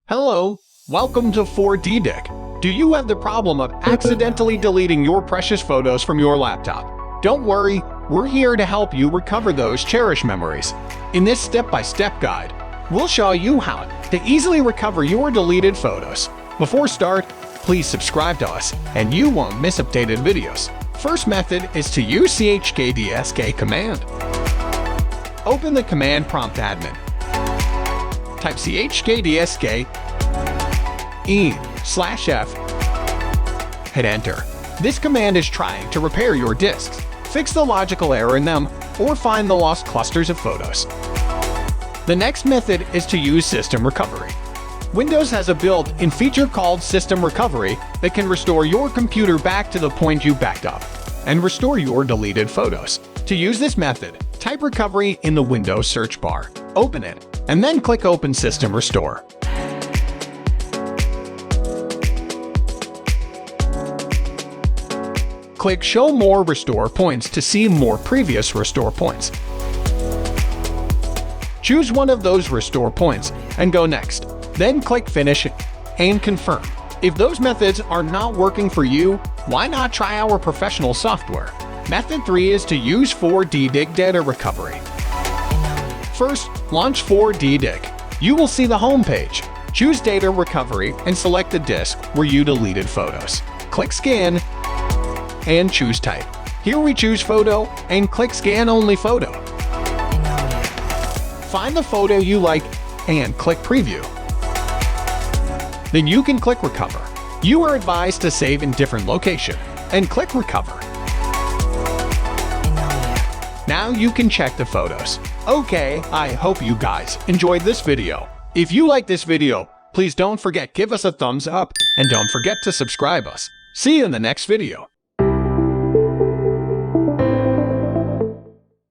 Hello, welcome to chkdsk. Do you have the problem of accidentally deleting your precious photos from your laptop? Don't worry, we're here to help you recover those cherished memories. In this step-by-step guide, we'll show you how to easily recover your deleted photos. Before start, please subscribe to us and you won't miss updated videos. First method is to use chkdsk command. Open the command prompt admin. Type chkdsk e/f. Hit enter. This command is trying to repair your disks, fix the logical error in them, or find the lost clusters of photos. The next method is to use System Recovery. Windows has a built-in feature called System Recovery that can restore your computer back to the point you backed up and restore your deleted photos. To use this method, type Recovery in the Windows search bar, open it, and then click Open System Restore. Click Show More Restore Points to see more previous restore points. Choose one of those restore points and go Next. Then click Finish and Confirm. If those methods are not working for you, why not try our professional software? Method 3 is to use chkdsk Data Recovery. First, launch chkdsk. You will see the home page. Choose Data Recovery and select the disk where you deleted photos. Click Scan and choose Type. Here we choose Photo and click Scan Only Photo. Find the photo you like and click Preview. Then you can click Recover. You are advised to save in different location and click Recover. Now you can check the photos. Okay, I hope you guys enjoyed this video. If you like this video, please don't forget give us a thumbs up and don't forget to subscribe us. See you in the next video.